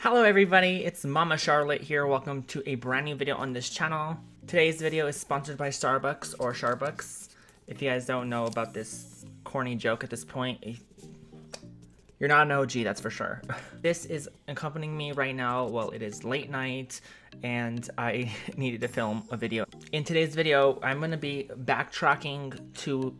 Hello everybody, it's Mama Charlotte here. Welcome to a brand new video on this channel. Today's video is sponsored by Starbucks or Charbucks. If you guys don't know about this corny joke at this point, you're not an OG, that's for sure. This is accompanying me right now. Well, it is late night and I needed to film a video. In today's video, I'm going to be backtracking to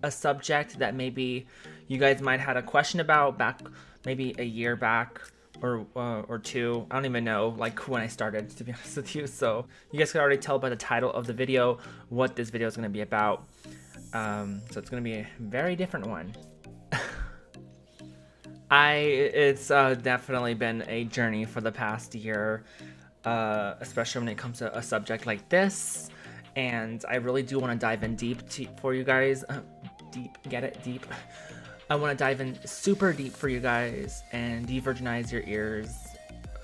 a subject that maybe you guys might have had a question about back maybe a year back or two. I don't even know like when I started, to be honest with you. So you guys can already tell by the title of the video what this video is going to be about. So it's going to be a very different one. It's definitely been a journey for the past year, especially when it comes to a subject like this. And I really do want to dive in deep for you guys. Deep, get it? Deep. I want to dive in super deep for you guys and de-virginize your ears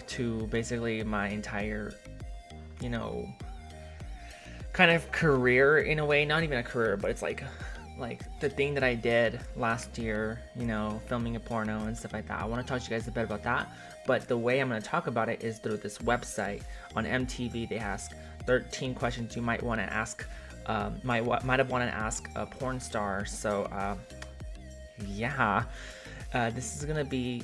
to basically my entire, you know, kind of career in a way. Not even a career, but it's like the thing that I did last year, you know, filming a porno and stuff like that. I want to talk to you guys a bit about that, but the way I'm going to talk about it is through this website. On MTV, they ask 13 questions you might want to ask, might have wanted to ask a porn star. So, yeah, this is gonna be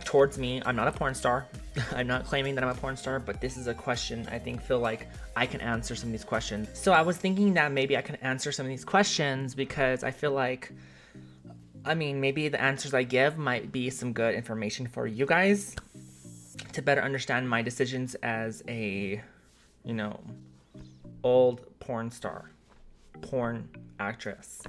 towards me. I'm not a porn star. I'm not claiming that I'm a porn star, but this is a question I feel like I can answer some of these questions. So I was thinking that maybe I can answer some of these questions because I feel like, I mean, maybe the answers I give might be some good information for you guys to better understand my decisions as a, you know, old porn star, porn actress.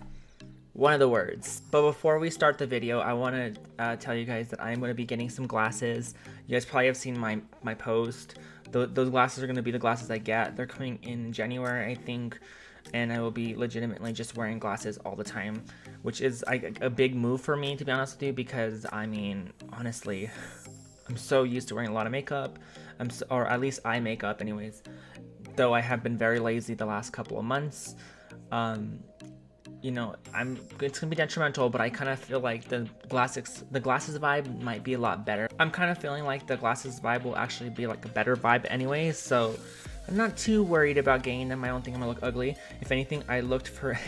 One of the words. But before we start the video, I want to tell you guys that I'm going to be getting some glasses. You guys probably have seen my post. Those glasses are going to be the glasses I get. They're coming in January, I think, and I will be legitimately just wearing glasses all the time, which is a big move for me, to be honest with you, because I mean, honestly, I'm so used to wearing a lot of makeup, or at least eye makeup anyways, though I have been very lazy the last couple of months. You know, it's gonna be detrimental, but I kind of feel like the glasses vibe might be a lot better. I'm kind of feeling like the glasses vibe will actually be like a better vibe anyway, so I'm not too worried about getting them. I don't think I'm gonna look ugly. If anything, I looked for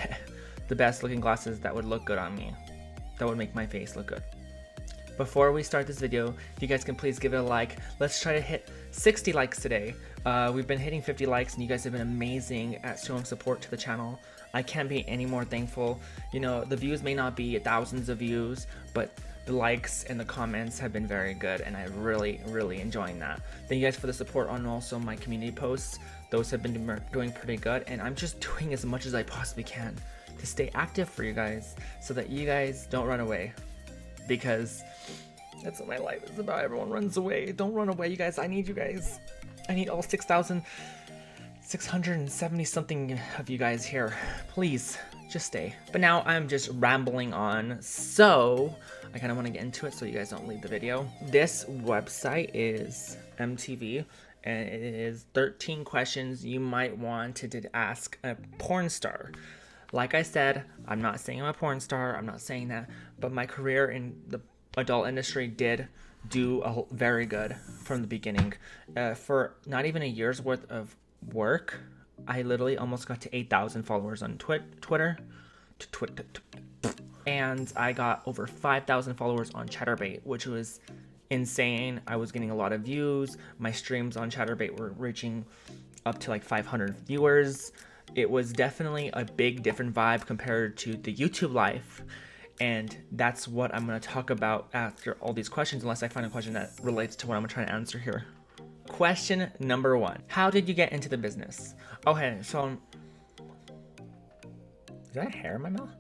the best looking glasses that would look good on me, that would make my face look good. Before we start this video, if you guys can please give it a like. Let's try to hit 60 likes today. We've been hitting 50 likes and you guys have been amazing at showing support to the channel. I can't be any more thankful. You know, the views may not be thousands of views, but the likes and the comments have been very good, and I'm really enjoying that. Thank you guys for the support on also my community posts. Those have been doing pretty good, and I'm just doing as much as I possibly can to stay active for you guys so that you guys don't run away, because that's what my life is about. Everyone runs away. Don't run away, you guys. I need you guys. I need all 6,670 something of you guys here. Please, just stay. But now I'm just rambling on, so I kind of want to get into it so you guys don't leave the video. This website is MTV, and it is 13 questions you might want to ask a porn star. Like I said, I'm not saying I'm a porn star. I'm not saying that, but my career in the adult industry did do very good from the beginning. For not even a year's worth of work, I literally almost got to 8,000 followers on Twitter, and I got over 5,000 followers on Chaturbate, which was insane. I was getting a lot of views. My streams on Chaturbate were reaching up to like 500 viewers. It was definitely a big different vibe compared to the YouTube life, and that's what I'm going to talk about after all these questions, unless I find a question that relates to what I'm trying to answer here. Question number 1. How did you get into the business? Okay, so is that hair in my mouth?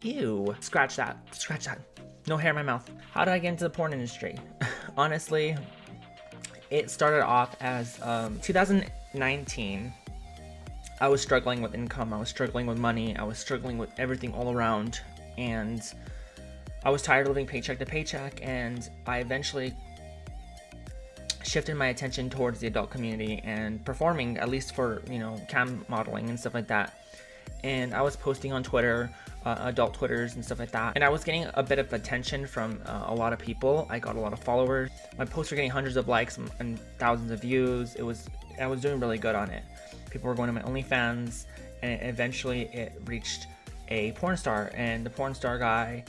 Ew. Scratch that. Scratch that. No hair in my mouth. How did I get into the porn industry? Honestly, it started off as 2019. I was struggling with income. I was struggling with money. I was struggling with everything all around. And I was tired of living paycheck to paycheck. And I eventually shifted my attention towards the adult community and performing, at least for, you know, cam modeling and stuff like that. And I was posting on Twitter adult Twitters and stuff like that. And I was getting a bit of attention from a lot of people. I got a lot of followers. My posts were getting hundreds of likes and thousands of views. I was doing really good on it. People were going to my OnlyFans, and eventually it reached a porn star, and the porn star guy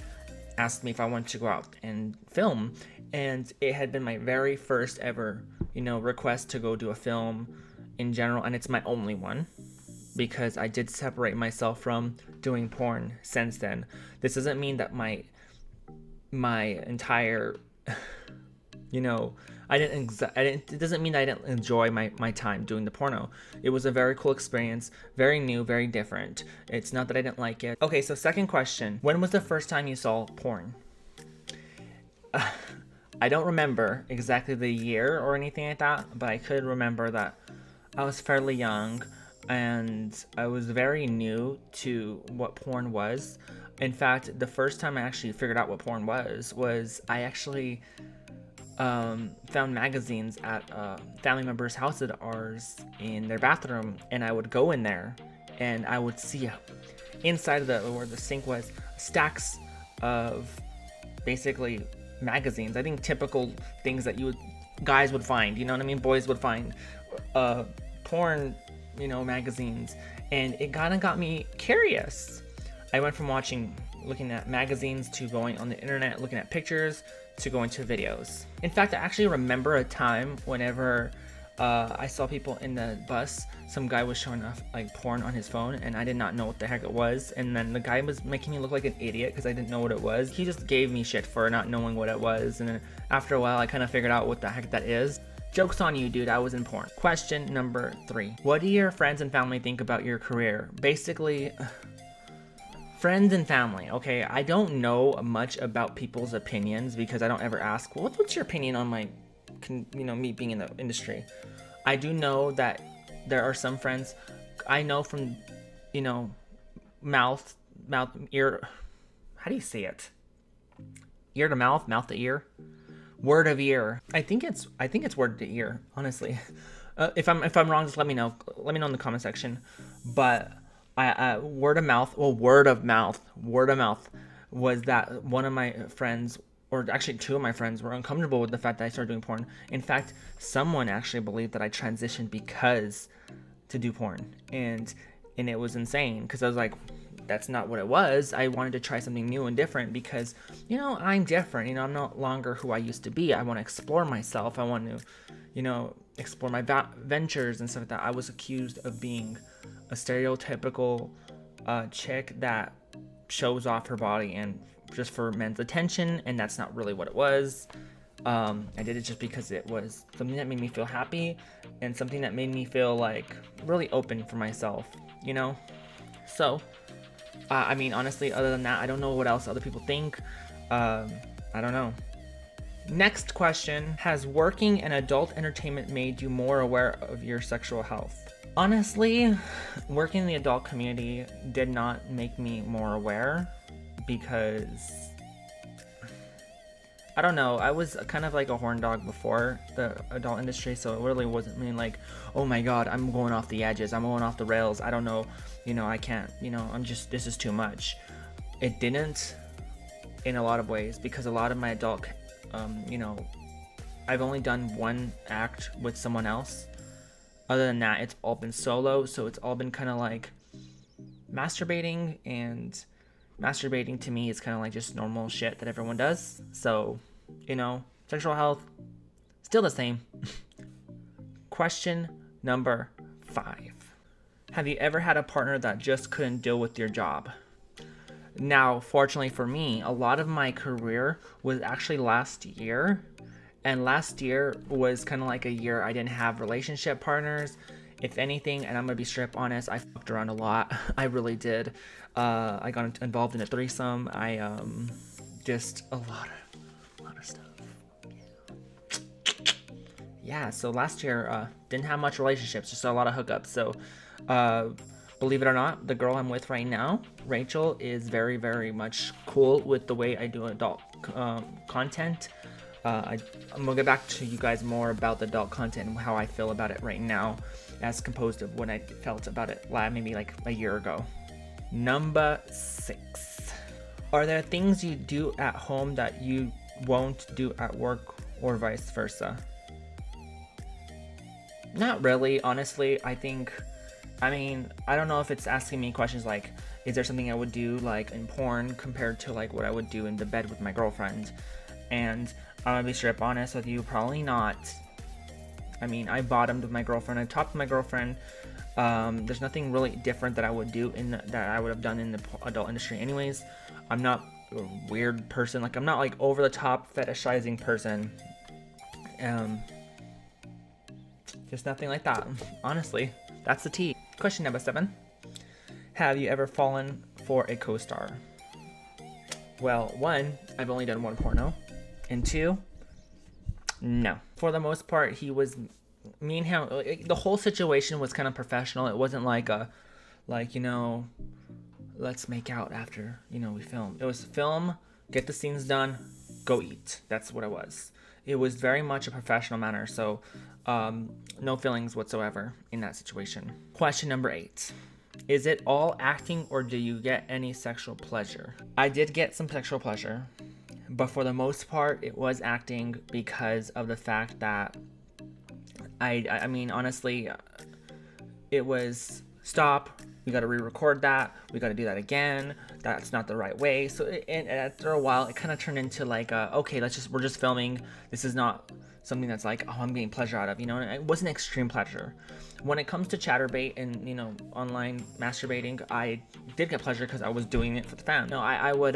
asked me if I wanted to go out and film, and it had been my very first ever, request to go do a film in general, and it's my only one, because I did separate myself from doing porn since then. This doesn't mean that my entire, it doesn't mean that I didn't enjoy my time doing the porno. It was a very cool experience, very new, very different. It's not that I didn't like it. Okay, so second question. When was the first time you saw porn? I don't remember exactly the year or anything like that, but I could remember that I was fairly young and I was very new to what porn was. In fact, the first time I actually figured out what porn was I actually found magazines at family members' house of ours in their bathroom, and I would go in there and I would see inside of where the sink was, stacks of basically magazines. I think typical things that guys would find, you know what I mean? Boys would find porn, magazines, and it kind of got me curious. I went from looking at magazines to going on the internet, looking at pictures, to going to videos. In fact, I actually remember a time whenever I saw people in the bus, some guy was showing off like porn on his phone, and I did not know what the heck it was, and then the guy was making me look like an idiot because I didn't know what it was. He just gave me shit for not knowing what it was, and then after a while I kind of figured out what the heck that is. Joke's on you, dude, I was in porn. Question number 3. What do your friends and family think about your career? Basically, friends and family, okay? I don't know much about people's opinions because I don't ever ask, well, what's your opinion on me being in the industry? I do know that there are some friends I know from, mouth, ear, how do you say it? Ear to mouth to ear? Word of ear. I think it's word to ear, honestly. If I'm wrong, just let me know. Let me know in the comment section. But word of mouth was that one of my friends, or actually 2 of my friends, were uncomfortable with the fact that I started doing porn. In fact, someone actually believed that I transitioned to do porn, and it was insane because I was like, that's not what it was. I wanted to try something new and different because, I'm different. I'm no longer who I used to be. I want to explore myself. I want to, explore my ventures and stuff like that. I was accused of being a stereotypical chick that shows off her body and just for men's attention, and that's not really what it was. I did it just because it was something that made me feel happy and something that made me feel like really open for myself, So, I mean, honestly, other than that, I don't know what else other people think. I don't know. Next question. Has working in adult entertainment made you more aware of your sexual health? Honestly, working in the adult community did not make me more aware because, I don't know, I was kind of like a horn dog before the adult industry, so it really wasn't mean like, oh my god, I'm going off the edges, I'm going off the rails, I don't know, I can't, this is too much. It didn't in a lot of ways because a lot of my adult, I've only done one act with someone else. Other than that, it's all been solo, so it's all been kind of like masturbating, and masturbating to me is kind of like just normal shit that everyone does. So, sexual health, still the same. Question number 5. Have you ever had a partner that just couldn't deal with your job? Now, fortunately for me, a lot of my career was actually last year. And last year was kind of like a year I didn't have relationship partners. If anything, and I'm going to be straight honest, I fucked around a lot. I really did. I got involved in a threesome. Just a lot of stuff. Yeah, so last year, didn't have much relationships, just a lot of hookups. So, believe it or not, the girl I'm with right now, Rachel, is very, very much cool with the way I do adult content. I'm gonna get back to you guys more about the adult content and how I feel about it right now, as composed of when I felt about it maybe like a year ago. Number 6. Are there things you do at home that you won't do at work or vice versa? Not really, honestly. I don't know if it's asking me questions like, is there something I would do like in porn compared to like what I would do in the bed with my girlfriend? And I'm gonna be straight up honest with you, probably not. I mean, I bottomed with my girlfriend, I topped with my girlfriend. There's nothing really different that I would do that I would have done in the adult industry anyways. I'm not a weird person, like I'm not like over the top fetishizing person. Just nothing like that, honestly. That's the tea. Question number 7. Have you ever fallen for a co-star? Well, 1, I've only done 1 porno, and 2, no. For the most part, he was, me and him, the whole situation was kind of professional. It wasn't like let's make out after, we film. It was film, get the scenes done, go eat. That's what it was. It was very much a professional manner, so no feelings whatsoever in that situation. Question number 8. Is it all acting or do you get any sexual pleasure? I did get some sexual pleasure, but for the most part, it was acting because of the fact that I mean, honestly, it was stop. We got to re-record that. We got to do that again. That's not the right way. So after a while, it kind of turned into like, okay, we're just filming. This is not something that's like, oh, I'm getting pleasure out of, and it wasn't extreme pleasure. When it comes to chatterbait and, online masturbating, I did get pleasure because I was doing it for the fans. No, I would,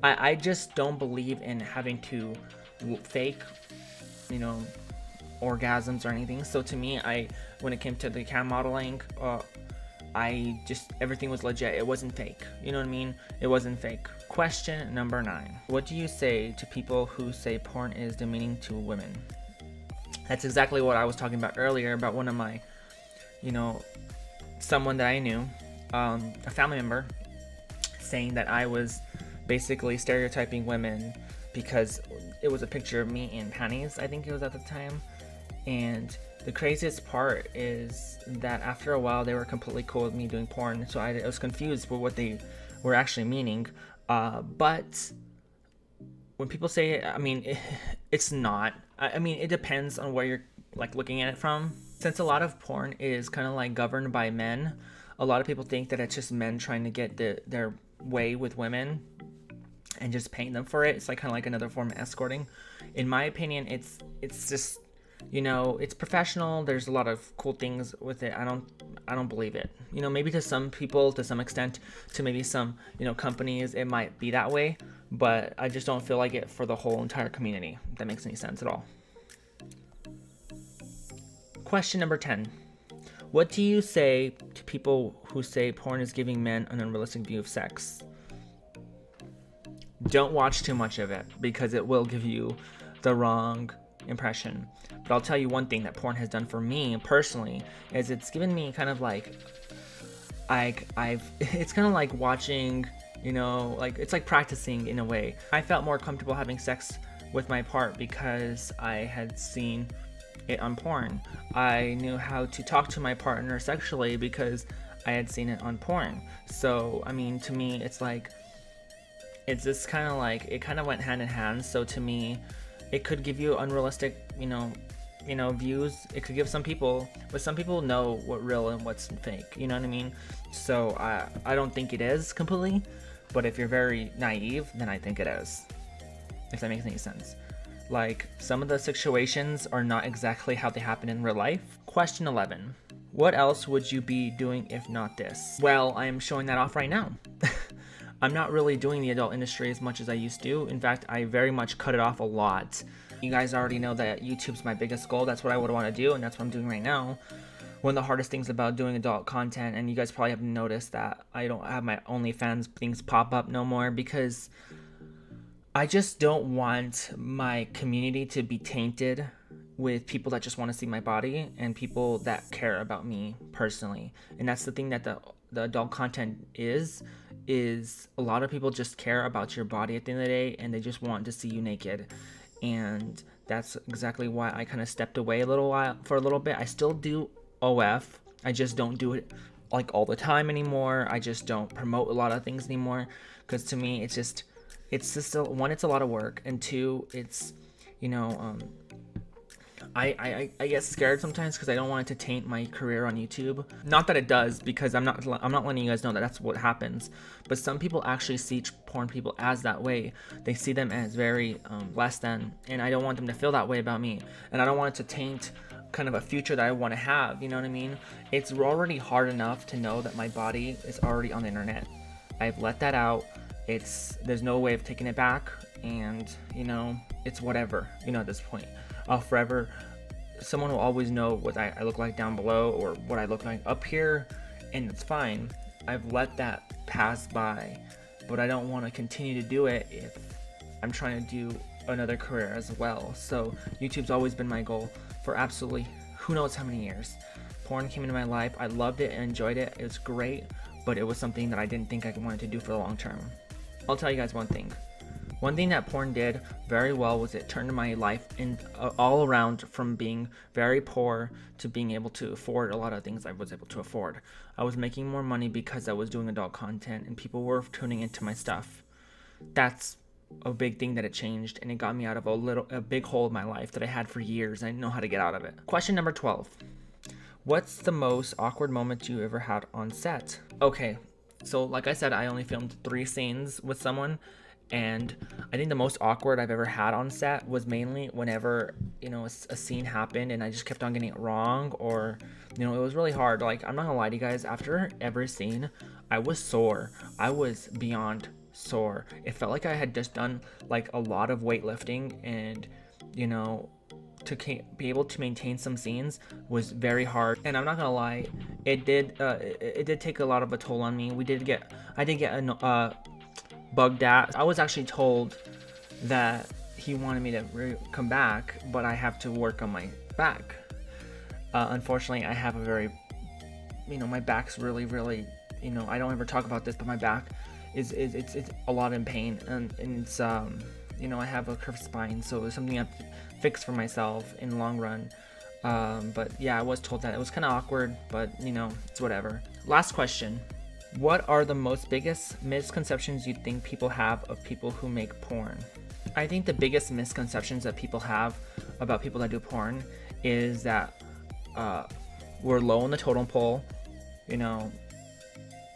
I just don't believe in having to fake, orgasms or anything. So to me, when it came to the cam modeling, everything was legit. It wasn't fake. You know what I mean? It wasn't fake. Question number 9. What do you say to people who say porn is demeaning to women? That's exactly what I was talking about earlier about one of my, someone that I knew, a family member, saying that I was basically stereotyping women because it was a picture of me in panties, I think it was at the time. And the craziest part is that after a while, they were completely cool with me doing porn, so I was confused with what they were actually meaning. But when people say it, I mean, it's not. I mean, it depends on where you're like looking at it from. Since a lot of porn is kind of like governed by men, a lot of people think that it's just men trying to get their way with women and just paying them for it. It's like kind of like another form of escorting. In my opinion, it's just, it's professional. There's a lot of cool things with it. I don't believe it. Maybe to some people, to some extent, to maybe some, companies, it might be that way, but I just don't feel like it for the whole entire community, if that makes any sense at all. Question number 10. What do you say to people who say porn is giving men an unrealistic view of sex? Don't watch too much of it because it will give you the wrong impression. But I'll tell you one thing that porn has done for me personally is it's given me kind of like it's kind of like watching, it's like practicing in a way. I felt more comfortable having sex with my part because I had seen it on porn. I knew how to talk to my partner sexually because I had seen it on porn. So I mean, to me, it's just kind of like it kind of went hand in hand. So to me, it could give you unrealistic, views. It could give some people, but some people know what real and what's fake. You know what I mean? So I don't think it is completely, but if you're very naive, then I think it is. If that makes any sense. Like some of the situations are not exactly how they happen in real life. Question 11. What else would you be doing if not this? Well, I am showing that off right now. I'm not really doing the adult industry as much as I used to. In fact, I very much cut it off a lot. You guys already know that YouTube's my biggest goal. That's what I would want to do, and that's what I'm doing right now. One of the hardest things about doing adult content, and you guys probably have noticed that I don't have my OnlyFans things pop up no more because I just don't want my community to be tainted with people that just want to see my body and people that care about me personally. And that's the thing that the adult content is a lot of people just care about your body at the end of the day and they just want to see you naked. And that's exactly why I kind of stepped away for a little bit. I still do OF. I just don't do it like all the time anymore. I just don't promote a lot of things anymore, because to me it's just one, it's a lot of work, and two, it's, you know, I get scared sometimes because I don't want it to taint my career on YouTube. Not that it does, because I'm not letting you guys know that that's what happens. But some people actually see porn people as that way. They see them as very less than, and I don't want them to feel that way about me. And I don't want it to taint kind of a future that I want to have. You know what I mean? It's already hard enough to know that my body is already on the internet. I've let that out. There's no way of taking it back, and you know, it's whatever. You know, at this point, I'll forever, someone will always know what I look like down below or what I look like up here, and it's fine. I've let that pass by, but I don't want to continue to do it if I'm trying to do another career as well. So YouTube's always been my goal for absolutely who knows how many years. Porn came into my life. I loved it and enjoyed it. It was great, but it was something that I didn't think I wanted to do for the long term. I'll tell you guys one thing. One thing that porn did very well was it turned my life all around, from being very poor to being able to afford a lot of things I was able to afford. I was making more money because I was doing adult content and people were tuning into my stuff. That's a big thing that it changed, and it got me out of a big hole in my life that I had for years. I didn't know how to get out of it. Question number 12. What's the most awkward moment you ever had on set? Okay, so like I said, I only filmed 3 scenes with someone. And I think the most awkward I've ever had on set was mainly whenever, you know, a scene happened and I just kept on getting it wrong, or, you know, it was really hard. Like, I'm not gonna lie to you guys, after every scene, I was sore. I was beyond sore. It felt like I had just done like a lot of weightlifting, and, you know, to be able to maintain some scenes was very hard. And I'm not gonna lie, it did take a lot of a toll on me. I did get bugged at. I was actually told that he wanted me to come back, but I have to work on my back. Unfortunately, I have a very, you know, my back's really, you know, I don't ever talk about this, but my back it's a lot in pain, and it's you know, I have a curved spine, so it's something I have to fix for myself in the long run. But yeah, I was told that. It was kind of awkward, but you know, it's whatever. Last question. What are the biggest misconceptions you think people have of people who make porn? I think the biggest misconceptions that people have about people that do porn is that we're low on the totem pole, you know,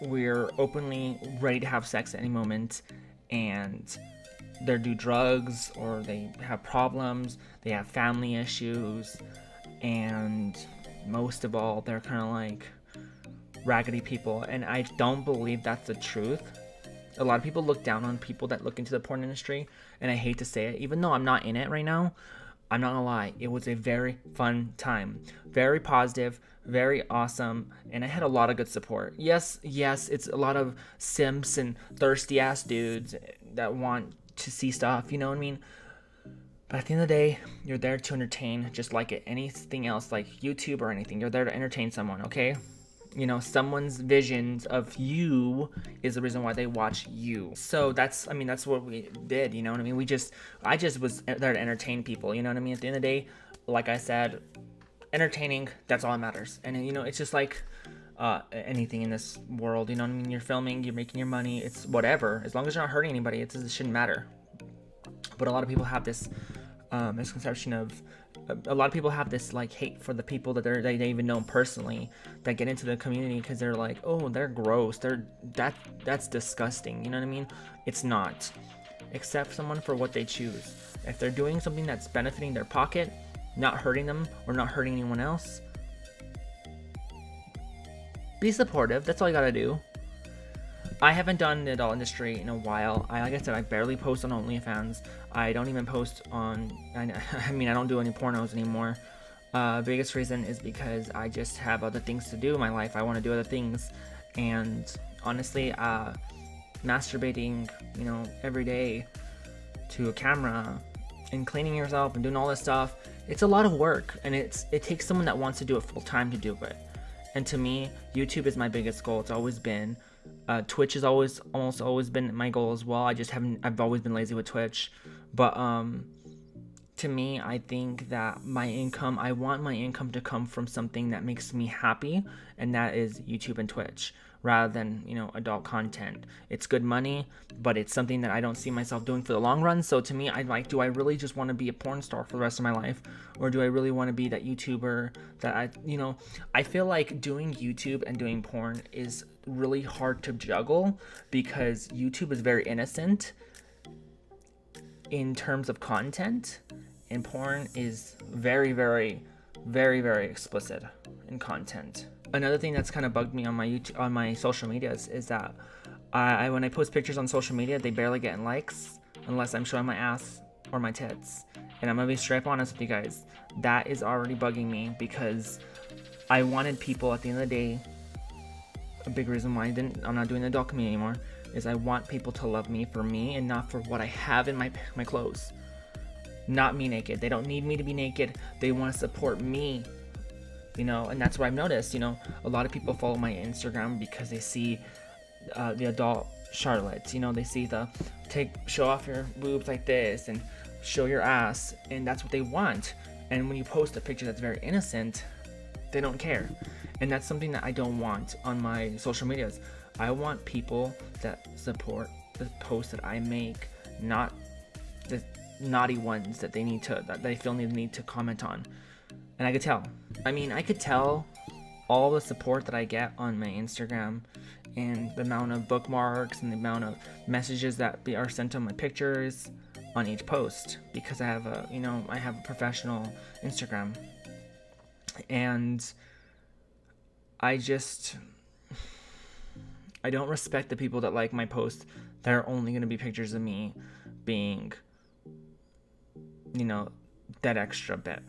we're openly ready to have sex at any moment, and they do drugs, or they have problems, they have family issues, and most of all, they're kind of like raggedy people. And I don't believe that's the truth. A lot of people look down on people that look into the porn industry, and I hate to say it, even though I'm not in it right now. I'm not gonna lie, it was a very fun time, very positive, very awesome, and I had a lot of good support. Yes, it's a lot of simps and thirsty ass dudes that want to see stuff, you know what I mean? But at the end of the day, you're there to entertain, just like anything else, like YouTube or anything. You're there to entertain someone, okay? You know, someone's visions of you is the reason why they watch you. So that's what we did, you know what I mean? I just was there to entertain people, you know what I mean? At the end of the day, like I said, entertaining, that's all that matters. And you know, it's just like anything in this world, you know what I mean? You're filming, you're making your money, it's whatever. As long as you're not hurting anybody, it shouldn't matter. But a lot of people have this misconception of, a lot of people have this like hate for the people that they even know personally, that get into the community, because they're like, oh, they're gross, that's disgusting, you know what I mean? It's not. Accept someone for what they choose. If they're doing something that's benefiting their pocket, not hurting them or not hurting anyone else, be supportive. That's all you gotta do. I haven't done the adult industry in a while. Like I said, I barely post on OnlyFans. I don't even post on, I don't do any pornos anymore. Biggest reason is because I just have other things to do in my life. I want to do other things. And honestly, masturbating, you know, every day to a camera and cleaning yourself and doing all this stuff, it's a lot of work. And it takes someone that wants to do it full time to do it. And to me, YouTube is my biggest goal. It's always been. Twitch has almost always been my goal as well. I've always been lazy with Twitch, but to me, I think that I want my income to come from something that makes me happy, and that is YouTube and Twitch, rather than, adult content. It's good money, but it's something that I don't see myself doing for the long run. So to me, do I really just want to be a porn star for the rest of my life? Or do I really want to be that YouTuber that I feel like doing YouTube and doing porn is really hard to juggle, because YouTube is very innocent in terms of content, and porn is very, very, very, very explicit in content. Another thing that's kind of bugged me on my social medias is that when I post pictures on social media, they barely get likes unless I'm showing my ass or my tits. And I'm gonna be straight up honest with you guys, that is already bugging me, because I wanted people, at the end of the day, a big reason why I'm not doing the adult community anymore, is I want people to love me for me and not for what I have in my clothes. Not me naked. They don't need me to be naked. They want to support me, and that's what I've noticed. A lot of people follow my Instagram because they see the adult Charlotte. They see show off your boobs like this and show your ass, and that's what they want. And when you post a picture that's very innocent, they don't care. And that's something that I don't want on my social medias. I want people that support the posts that I make, not the naughty ones that they feel they need to comment on. And I could tell. I could tell all the support that I get on my Instagram, and the amount of bookmarks and the amount of messages that are sent on my pictures on each post, because I have a professional Instagram. And I don't respect the people that like my posts that are only going to be pictures of me being, that extra bit.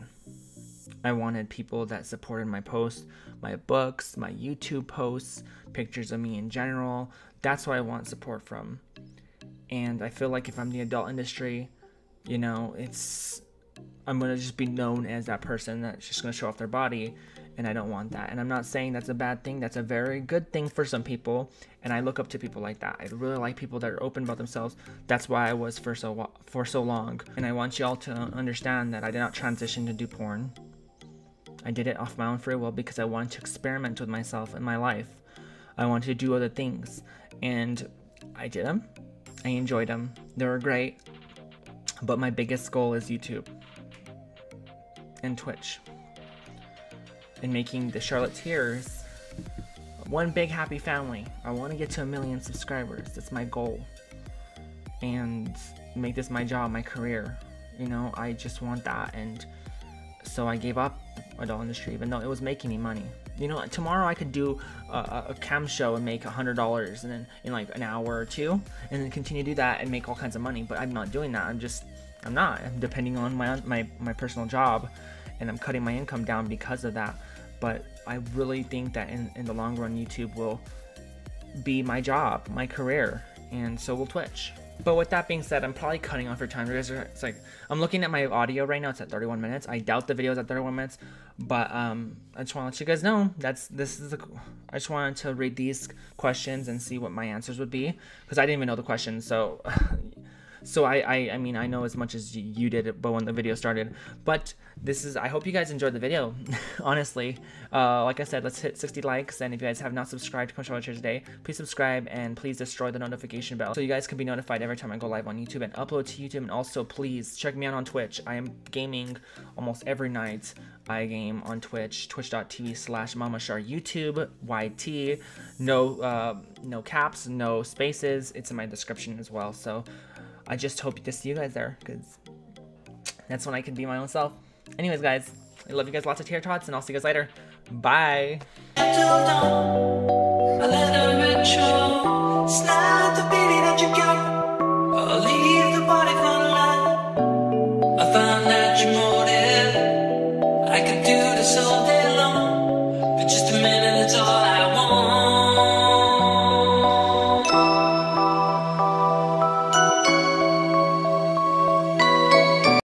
I wanted people that supported my posts, my books, my YouTube posts, pictures of me in general. That's what I want support from. And I feel like if I'm the adult industry, I'm going to just be known as that person that's just going to show off their body. And I don't want that. And I'm not saying that's a bad thing. That's a very good thing for some people. And I look up to people like that. I really like people that are open about themselves. That's why I was for so long. And I want y'all to understand that I did not transition to do porn. I did it off my own free will because I wanted to experiment with myself in my life. I wanted to do other things. And I did them. I enjoyed them. They were great. But my biggest goal is YouTube and Twitch. And making the Charoletteers one big happy family. I want to get to 1 million subscribers. That's my goal. And make this my job, my career. I just want that. And so I gave up adult industry, even though it was making me money. Tomorrow I could do a cam show and make $100, and then in like an hour or two, and then continue to do that and make all kinds of money. But I'm not doing that. I'm not. I'm depending on my personal job, and I'm cutting my income down because of that. But I really think that in the long run, YouTube will be my job, my career, and so will Twitch. But with that being said, I'm probably cutting off your time. It's like, I'm looking at my audio right now. It's at 31 minutes. I doubt the video is at 31 minutes. But I just want to let you guys know I just wanted to read these questions and see what my answers would be, because I didn't even know the questions. So I mean, I know as much as you did, but when the video started. But I hope you guys enjoyed the video. Honestly, like I said, let's hit 60 likes. And if you guys have not subscribed to Charoletteers today, please subscribe and please destroy the notification bell so you guys can be notified every time I go live on YouTube and upload to YouTube. And also, please check me out on Twitch. I am gaming almost every night. I game on Twitch, twitch.tv/mamachar, YouTube, YT, no caps, no spaces. It's in my description as well. So I just hope to see you guys there, because that's when I can be my own self. Anyways, guys, I love you guys lots of tater tots, and I'll see you guys later. Bye.